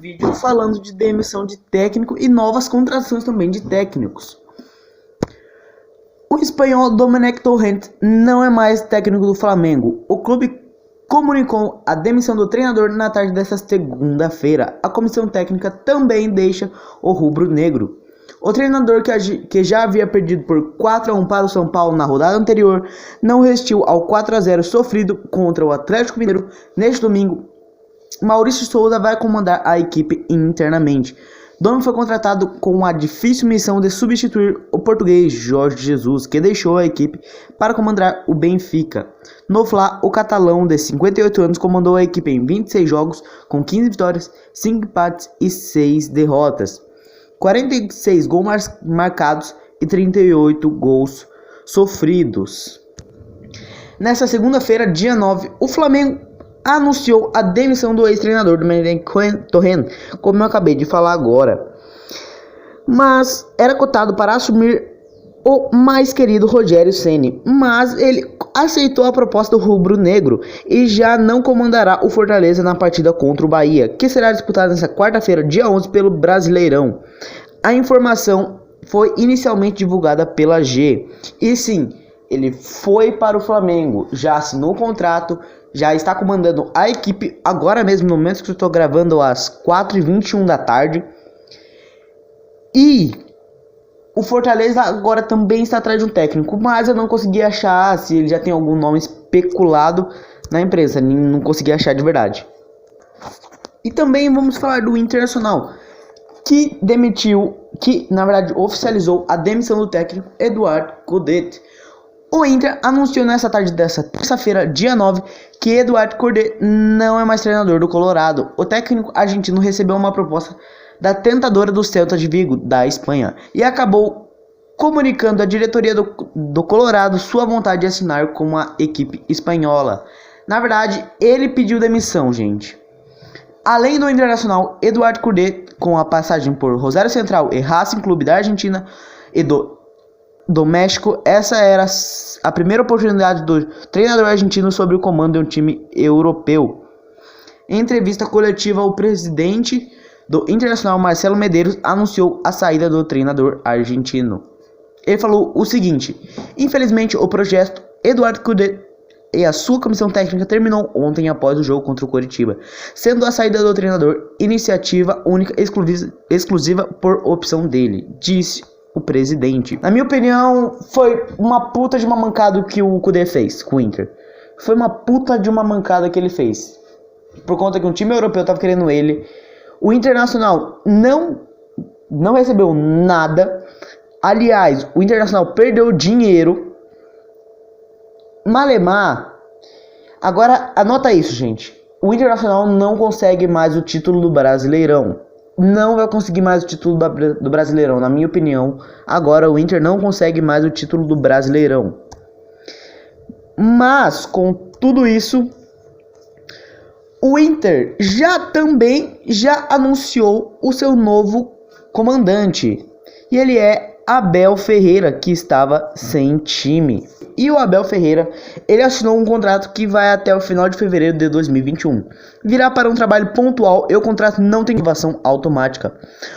vídeo falando de demissão de técnico e novas contratações também de técnicos. O espanhol Domènec Torrent não é mais técnico do Flamengo. O clube comunicou a demissão do treinador na tarde desta segunda-feira. A comissão técnica também deixa o rubro-negro. O treinador que já havia perdido por 4-1 para o São Paulo na rodada anterior não resistiu ao 4-0 sofrido contra o Atlético Mineiro neste domingo. Maurício Souza vai comandar a equipe internamente. Domi foi contratado com a difícil missão de substituir o português Jorge Jesus, que deixou a equipe para comandar o Benfica. No Fla, o catalão de 58 anos comandou a equipe em 26 jogos, com 15 vitórias, 5 empates e 6 derrotas. 46 gols marcados e 38 gols sofridos. Nesta segunda-feira, dia 9, o Flamengo anunciou a demissão do ex-treinador Domènec Torrent, como eu acabei de falar agora. Mas era cotado para assumir o mais querido Rogério Ceni, mas ele aceitou a proposta do rubro-negro e já não comandará o Fortaleza na partida contra o Bahia, que será disputada nesta quarta-feira, dia 11, pelo Brasileirão. A informação foi inicialmente divulgada pela G. E sim, ele foi para o Flamengo, já assinou o contrato, já está comandando a equipe agora mesmo, no momento que eu estou gravando, às 4h21 da tarde. E o Fortaleza agora também está atrás de um técnico, mas eu não consegui achar se ele já tem algum nome especulado na imprensa, não consegui achar de verdade. E também vamos falar do Internacional, que na verdade oficializou a demissão do técnico Eduard Coudet. O Inter anunciou nessa tarde dessa terça-feira, dia 9, que Eduard Coudet não é mais treinador do Colorado. O técnico argentino recebeu uma proposta da tentadora do Celta de Vigo, da Espanha, e acabou comunicando à diretoria do Colorado sua vontade de assinar com a equipe espanhola. Na verdade, ele pediu demissão, gente. Além do Internacional, Eduard Coudet, com a passagem por Rosário Central e Racing Clube da Argentina e do México, essa era a primeira oportunidade do treinador argentino sob o comando de um time europeu. Em entrevista coletiva, o presidente do Internacional, Marcelo Medeiros, anunciou a saída do treinador argentino. Ele falou o seguinte: infelizmente, o projeto Eduard Coudet e a sua comissão técnica terminou ontem após o jogo contra o Coritiba, sendo a saída do treinador iniciativa única exclusiva por opção dele, disse o presidente. Na minha opinião, foi uma puta de uma mancada que o Coudet fez com o Inter. Foi uma puta de uma mancada que ele fez, por conta que um time europeu estava querendo ele. O Internacional não recebeu nada. Aliás, o Internacional perdeu dinheiro. Malemar. Agora, anota isso, gente. O Internacional não consegue mais o título do Brasileirão. Não vai conseguir mais o título do Brasileirão, na minha opinião. Agora o Inter não consegue mais o título do Brasileirão. Mas, com tudo isso, o Inter já anunciou o seu novo comandante. E ele é Abel Ferreira, que estava sem time. E o Abel Ferreira, ele assinou um contrato que vai até o final de fevereiro de 2021. Virá para um trabalho pontual e o contrato não tem renovação automática.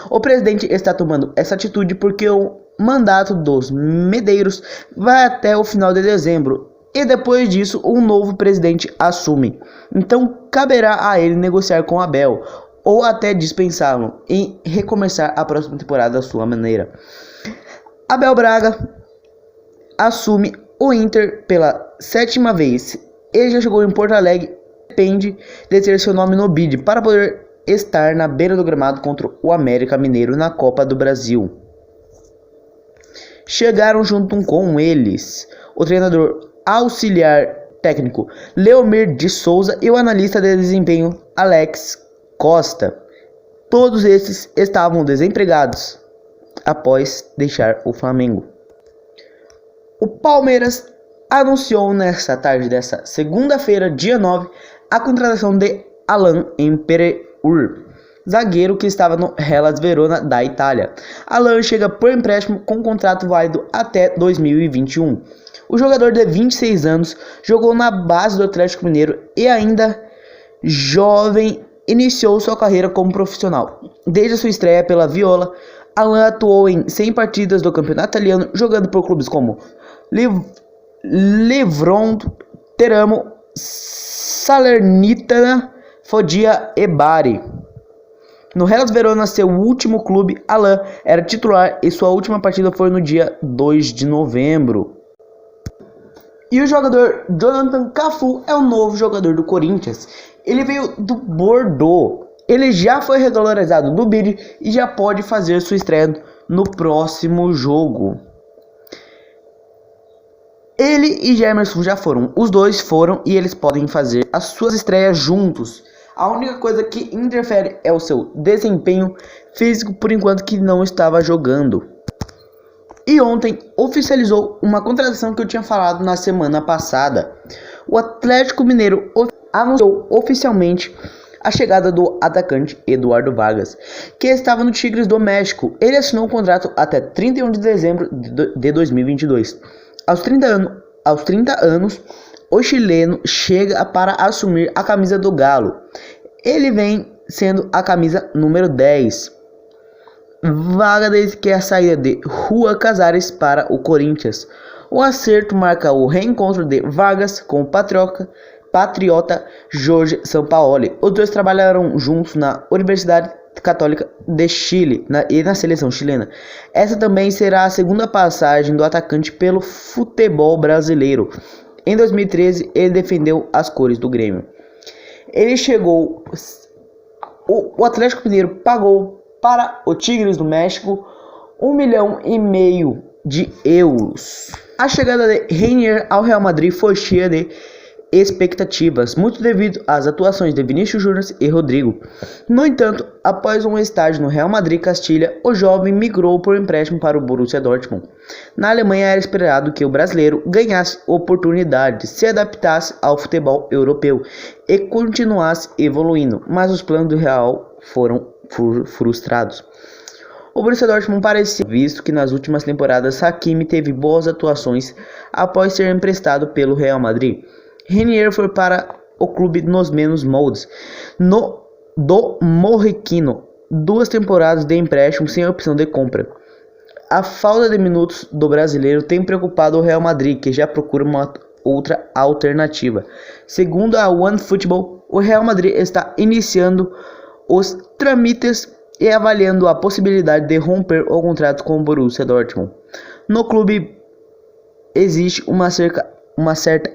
O presidente está tomando essa atitude porque o mandato dos Medeiros vai até o final de dezembro. E depois disso, um novo presidente assume. Então, caberá a ele negociar com Abel, ou até dispensá-lo e recomeçar a próxima temporada da sua maneira. Abel Braga assume o Inter pela 7ª vez. Ele já chegou em Porto Alegre, depende de ter seu nome no bid para poder estar na beira do gramado contra o América Mineiro na Copa do Brasil. Chegaram junto com eles o treinador auxiliar técnico Leomir de Souza e o analista de desempenho Alex Costa. Todos esses estavam desempregados após deixar o Flamengo. O Palmeiras anunciou nesta tarde dessa segunda-feira, dia 9, a contratação de Alain Empereur, zagueiro que estava no Hellas Verona da Itália. Alain chega por empréstimo com contrato válido até 2021. O jogador de 26 anos jogou na base do Atlético Mineiro e ainda jovem iniciou sua carreira como profissional. Desde a sua estreia pela Viola, Alan atuou em 100 partidas do campeonato italiano, jogando por clubes como Livorno, Teramo, Salernitana, Foggia e Bari. No Hellas Verona, seu último clube, Alan era titular e sua última partida foi no dia 2 de novembro. E o jogador Jonathan Cafu é o novo jogador do Corinthians. Ele veio do Bordeaux. Ele já foi regularizado do BID e já pode fazer sua estreia no próximo jogo. Ele e Gemerson já foram. Os dois foram e eles podem fazer as suas estreias juntos. A única coisa que interfere é o seu desempenho físico, por enquanto que não estava jogando. E ontem oficializou uma contratação que eu tinha falado na semana passada. O Atlético Mineiro anunciou oficialmente a chegada do atacante Eduardo Vargas, que estava no Tigres do México. Ele assinou um contrato até 31 de dezembro de 2022. Aos 30 anos, o chileno chega para assumir a camisa do Galo. Ele vem sendo a camisa número 10. Vaga desde que a saída de Juan Casares para o Corinthians. O acerto marca o reencontro de Vargas com o patriota Jorge Sampaoli. Os dois trabalharam juntos na Universidade Católica de Chile e na seleção chilena. Essa também será a segunda passagem do atacante pelo futebol brasileiro. Em 2013, ele defendeu as cores do Grêmio. Ele chegou. O Atlético Mineiro pagou para o Tigres do México 1,5 milhão de euros. A chegada de Reinier ao Real Madrid foi cheia de expectativas, muito devido às atuações de Vinícius Júnior e Rodrigo. No entanto, após um estágio no Real Madrid Castilha, o jovem migrou por empréstimo para o Borussia Dortmund. Na Alemanha era esperado que o brasileiro ganhasse oportunidades, se adaptasse ao futebol europeu e continuasse evoluindo, mas os planos do Real foram frustrados. O Borussia Dortmund parecia, visto que nas últimas temporadas Hakimi teve boas atuações após ser emprestado pelo Real Madrid. Reinier foi para o clube nos menos moldes do Morriquino, 2 temporadas de empréstimo sem opção de compra. A falta de minutos do brasileiro tem preocupado o Real Madrid, que já procura uma outra alternativa. Segundo a OneFootball, o Real Madrid está iniciando os trâmites e avaliando a possibilidade de romper o contrato com o Borussia Dortmund. No clube existe uma certa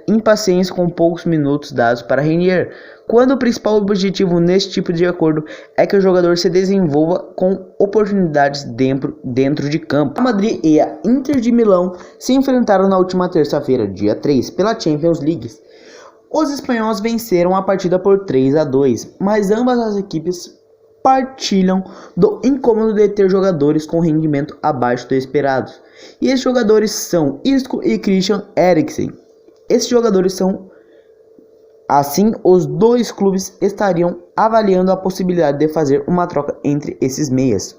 impaciência com poucos minutos dados para Reinier, quando o principal objetivo nesse tipo de acordo é que o jogador se desenvolva com oportunidades dentro de campo. A Madrid e a Inter de Milão se enfrentaram na última terça-feira, dia 3, pela Champions League. Os espanhóis venceram a partida por 3-2, mas ambas as equipes partilham do incômodo de ter jogadores com rendimento abaixo do esperado. E esses jogadores são Isco e Christian Eriksen. Esses jogadores são assim, os dois clubes estariam avaliando a possibilidade de fazer uma troca entre esses meias.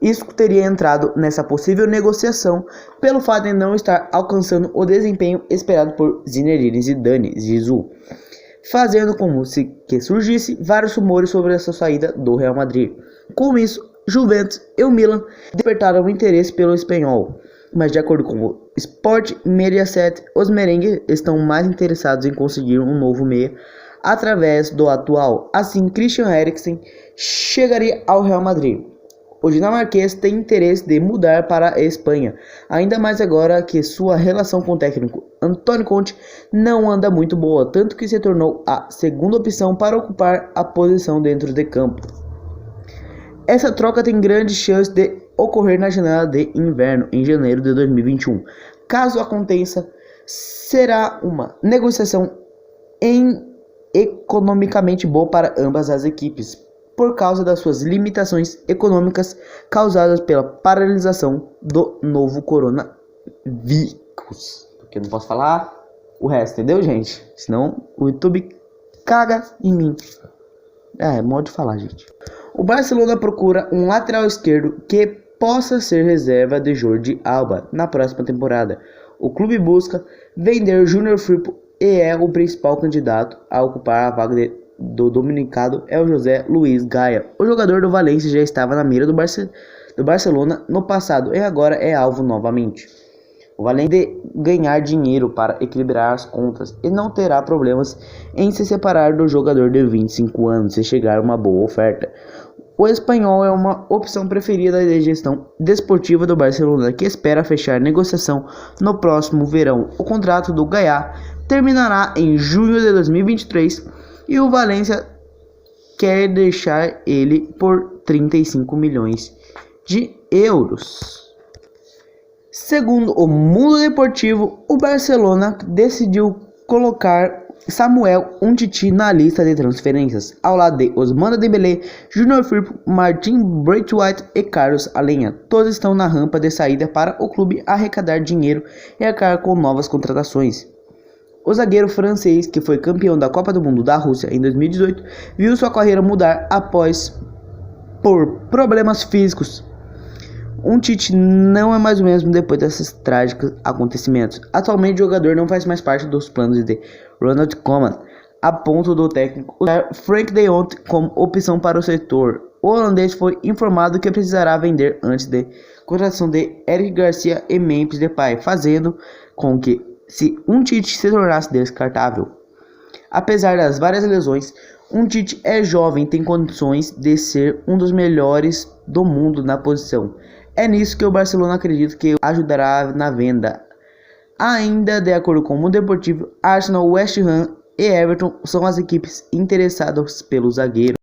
Isco teria entrado nessa possível negociação pelo fato de não estar alcançando o desempenho esperado por Zinedine Zidane, Zizou, fazendo como se que surgisse vários rumores sobre essa saída do Real Madrid. Com isso, Juventus e o Milan despertaram o interesse pelo espanhol, mas de acordo com o Sport Mediaset, os merengues estão mais interessados em conseguir um novo meia através do atual. Assim, Christian Eriksen chegaria ao Real Madrid. O dinamarquês tem interesse de mudar para a Espanha, ainda mais agora que sua relação com o técnico Antonio Conte não anda muito boa, tanto que se tornou a segunda opção para ocupar a posição dentro de campo. Essa troca tem grande chance de ocorrer na janela de inverno, em janeiro de 2021. Caso aconteça, será uma negociação economicamente boa para ambas as equipes, por causa das suas limitações econômicas causadas pela paralisação do novo coronavírus. Porque eu não posso falar o resto, entendeu, gente? Senão o YouTube caga em mim. É modo de falar, gente. O Barcelona procura um lateral esquerdo que possa ser reserva de Jordi Alba na próxima temporada. O clube busca vender Júnior Firpo e é o principal candidato a ocupar a vaga de do dominicano é o José Luiz Gaia. O jogador do Valência já estava na mira do Barcelona no passado e agora é alvo novamente. O Valência de ganhar dinheiro para equilibrar as contas e não terá problemas em se separar do jogador de 25 anos se chegar uma boa oferta. O espanhol é uma opção preferida da gestão desportiva do Barcelona, que espera fechar negociação no próximo verão. O contrato do Gaia terminará em junho de 2023 e o Valência quer deixar ele por 35 milhões de euros. Segundo o Mundo Deportivo, o Barcelona decidiu colocar Samuel Umtiti na lista de transferências, ao lado de Ousmane Dembélé, Junior Firpo, Martin Braithwaite e Carlos Alenya. Todos estão na rampa de saída para o clube arrecadar dinheiro e arcar com novas contratações. O zagueiro francês, que foi campeão da Copa do Mundo da Rússia em 2018, viu sua carreira mudar por problemas físicos. Umtiti não é mais o mesmo depois desses trágicos acontecimentos. Atualmente o jogador não faz mais parte dos planos de Ronald Koeman, a ponto do técnico usar Frank de Jong como opção para o setor. O holandês foi informado que precisará vender antes da contratação de Eric Garcia e Memphis Depay, fazendo com que Umtiti se tornasse descartável. Apesar das várias lesões, Umtiti é jovem e tem condições de ser um dos melhores do mundo na posição. É nisso que o Barcelona acredita que ajudará na venda. Ainda de acordo com o Mundo Deportivo, Arsenal, West Ham e Everton são as equipes interessadas pelo zagueiro.